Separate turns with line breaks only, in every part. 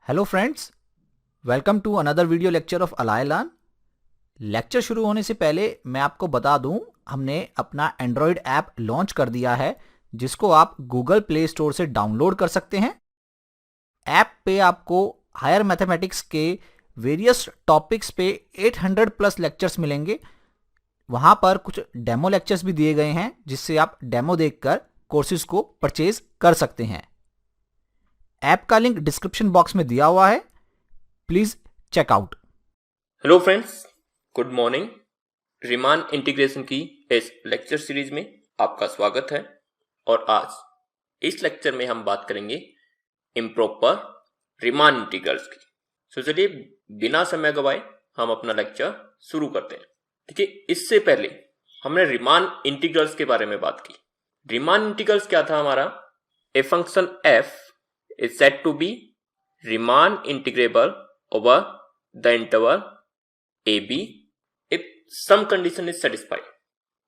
Hello friends, welcome to another video lecture of Ally Learn. Lecture शुरू होने से पहले मैं आपको बता दूं, हमने अपना एंड्रॉयड ऐप लॉन्च कर दिया है जिसको आप गूगल प्ले स्टोर से डाउनलोड कर सकते हैं। ऐप पे आपको हायर मैथमेटिक्स के वेरियस टॉपिक्स पे 800 प्लस लेक्चर्स मिलेंगे। वहाँ पर कुछ डेमो लेक्चर्स भी दिए गए हैं जिससे आप डेमो देखकर कोर्सेज को परचेज कर सकते हैं। ऐप का लिंक डिस्क्रिप्शन बॉक्स में दिया हुआ है, please check out.
Hello friends, good morning. Riemann integration की इस लेक्चर सीरीज में आपका स्वागत है और आज इस लेक्चर में हम बात करेंगे इम्प्रॉपर रीमान इंटीग्रल्स की। तो चलिए बिना समय गवाए हम अपना लेक्चर शुरू करते हैं। देखिए, इससे पहले हमने रीमान इंटीग्रल्स के बारे में बात की। रीमान इंटीग्रल्स क्या था हमारा? A function f is said to be Riemann integrable over the interval ab if some condition is satisfied।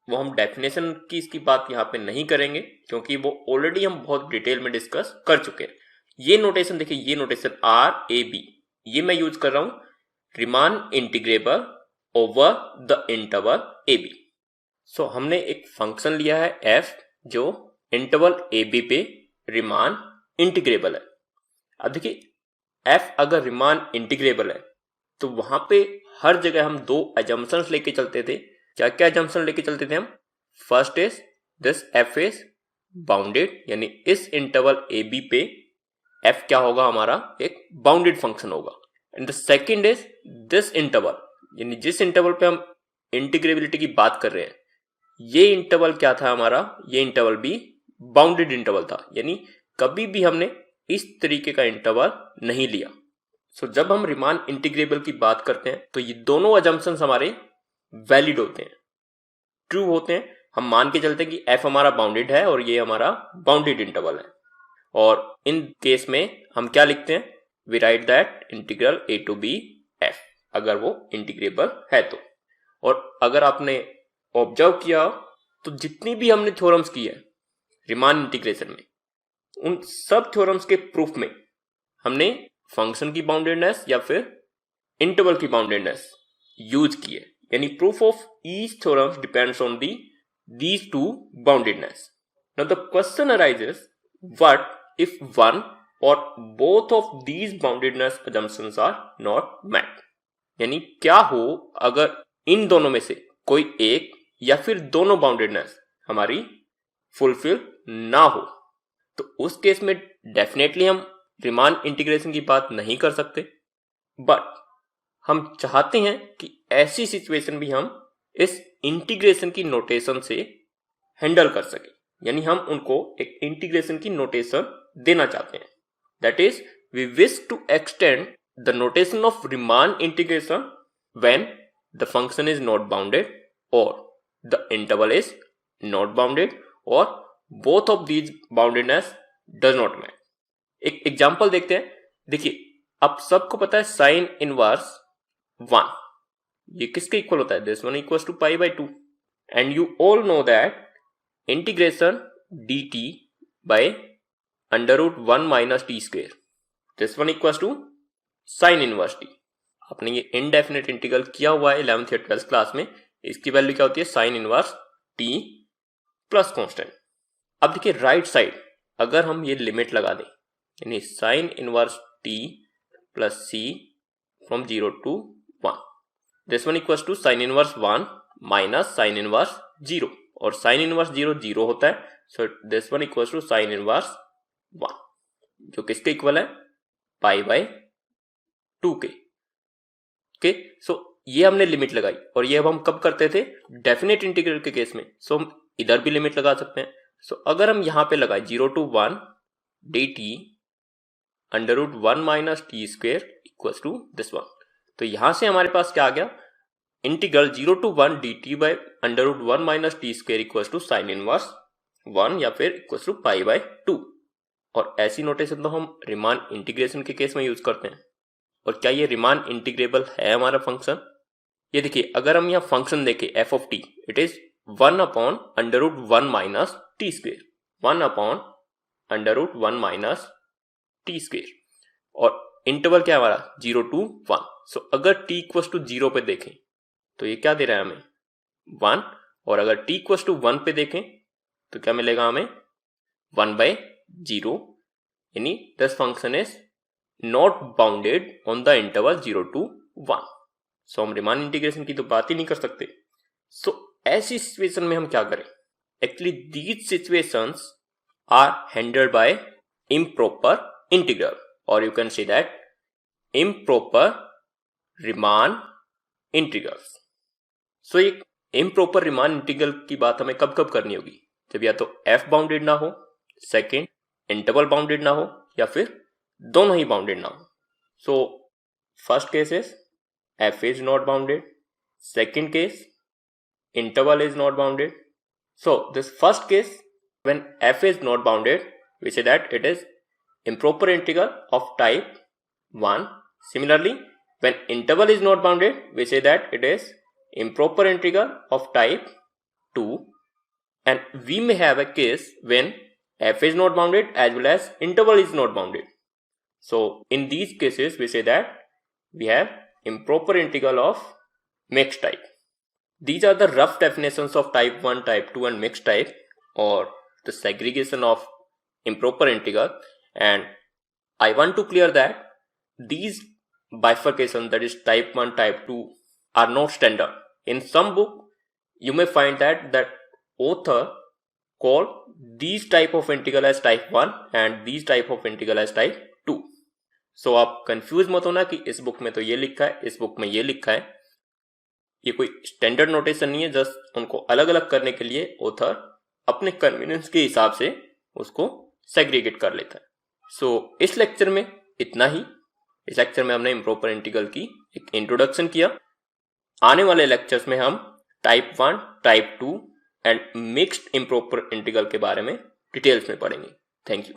वो हम डेफिनेशन की इसकी बात यहाँ पे नहीं करेंगे क्योंकि वो ऑलरेडी हम बहुत डिटेल में डिस्कस कर चुके हैं। ये नोटेशन देखिए, ये नोटेशन आर ए बी ये मैं यूज कर रहा हूं, Riemann integrable over the interval A B. So हमने एक फंक्शन लिया है f जो इंटरवल ए बी पे Riemann इंटीग्रेबल है। अब देखिए, f अगर रीमान इंटीग्रेबल है तो वहां पे हर जगह हम दो अजम्पशंस लेके चलते थे। क्या क्या अजम्पशन लेके चलते थे हम? First is this f is bounded, यानी इस इंटरवल ए बी पे f क्या होगा? हमारा एक बाउंडेड फंक्शन होगा। And the second is this interval, यानी जिस इंटरवल पे हम इंटीग्रेबिलिटी की बात कर रहे हैं, ये इंटरवल क्या था हमारा? ये इंटरवल भी बाउंडेड इंटरवल था, यानी कभी भी हमने इस तरीके का इंटरवल नहीं लिया। सो जब हम रीमान इंटीग्रेबल की बात करते हैं तो ये दोनों अजम्पशंस हमारे वैलिड होते हैं, ट्रू होते हैं। हम मान के चलते हैं कि f हमारा बाउंडेड है और ये हमारा बाउंडेड इंटरवल है। और इन केस में हम क्या लिखते हैं? We write that integral a to b f, अगर वो इंटीग्रेबल है तो। और अगर आपने ऑब्जर्व किया तो जितनी भी हमने थ्योरम्स की है रीमान इंटीग्रेशन में, उन सब थ्योरम्स के प्रूफ में हमने फंक्शन की बाउंडेडनेस या फिर इंटरवल की बाउंडेडनेस यूज की है, यानी proof of each theorem depends on these two boundedness. Now the question arises, what if one और both of these boundedness assumptions are not met? यानी क्या हो अगर इन दोनों में से कोई एक या फिर दोनों बाउंडेडनेस हमारी फुलफिल ना हो, तो उस केस में डेफिनेटली हम रीमान इंटीग्रेशन की बात नहीं कर सकते। बट हम चाहते हैं कि ऐसी सिचुएशन भी हम इस इंटीग्रेशन की नोटेशन से हैंडल कर सके, यानी हम उनको एक इंटीग्रेशन की नोटेशन देना चाहते हैं। That is, we wish to extend the notation of Riemann integration when the function is not bounded और the interval is not bounded और both of these boundedness does not match. एक example देखते हैं। देखिए, अब सबको पता है साइन इनवर्स 1 ये किसके इक्वल होता है? This one equals to pi by 2। And you all know that integration dt by under root 1 minus t square, this one equals to sine inverse t। आपने ये इनडेफिनेट इंटीग्रल किया हुआ है 11th या 12th क्लास में। इसकी value क्या होती है? Sign inverse t plus constant. अब देखिए, राइट साइड अगर हम ये लिमिट लगा दें, यानी sine inverse t plus c from 0 to 1, this one equals to sine inverse 1 minus sine inverse 0, और साइन इनवर्स 0 0 होता है। So this one equals to sine inverse 1, जो किसके इक्वल है? पाई बाय 2 के। ओके, सो ये हमने लिमिट लगाई, और ये अब हम कब करते थे? डेफिनेट इंटीग्रल के केस में। सो हम इधर भी लिमिट लगा सकते हैं। सो अगर हम यहां पे लगाए 0 to 1 dt under root 1 minus t square equals to this one, तो यहां से हमारे पास क्या आ गया? Integral 0 to 1 dt by under root 1 minus t square equals to sine inverse 1 या फिर इक्वल्स टू पाई बाय 2। और ऐसी नोटेशन तो हम रीमान इंटीग्रेशन के केस में यूज करते हैं। और क्या ये रीमान इंटीग्रेबल है हमारा फंक्शन? ये देखिए, अगर हम यहाँ फंक्शन देखें f of t, it is 1 upon under root 1 minus t square, 1 upon under root 1 minus t square. और इंटरवल क्या हमारा 0 to 1। सो अगर t इक्वल टू 0 पे देखें तो ये क्या दे रहा है हमें 1, और अगर t इक्वल टू 1 पे देखें तो क्या मिलेगा हमें 1/0, यानी this function is not bounded on the interval 0 to 1। सो हम रीमान इंटीग्रेशन की तो बात ही नहीं कर सकते। सो ऐसी सिचुएशन में हम क्या करें? Actually these situations are handled by improper integral, और you can see that improper Riemann integrals. So ये इम्प्रॉपर रीमान इंटीग्रल की बात हमें कब कब करनी होगी? जब या तो f बाउंडेड ना हो, सेकेंड इंटरवल बाउंडेड ना हो, या फिर दोनों ही बाउंडेड ना हो। So first case is f is not bounded, second case interval is not bounded. So this first case, when f is not bounded, we say that it is improper integral of type 1. Similarly, when interval is not bounded, we say that it is improper integral of type 2. And we may have a case when f is not bounded as well as interval is not bounded. So in these cases, we say that we have improper integral of mixed type. These are the rough definitions of type 1, type 2 and mixed type, or the segregation of improper integral. And I want to clear that these bifurcations, that is type 1, type 2, are not standard. In some book you may find that author call these type of integral as type 1 and these type of integral as type 2. सो आप confuse मत होना कि इस book में तो ये लिखा है, इस बुक में ये लिखा है। ये कोई स्टैंडर्ड नोटेशन नहीं है, जस्ट उनको अलग अलग करने के लिए ऑथर अपने कन्वीनियंस के हिसाब से उसको सेग्रीगेट कर लेता है। सो इस लेक्चर में इतना ही। इस लेक्चर में हमने इम्प्रॉपर इंटीग्रल की एक इंट्रोडक्शन किया। आने वाले लेक्चर्स में हम type 1, type 2 and mixed improper integral के बारे में डिटेल्स में पढ़ेंगे। Thank you.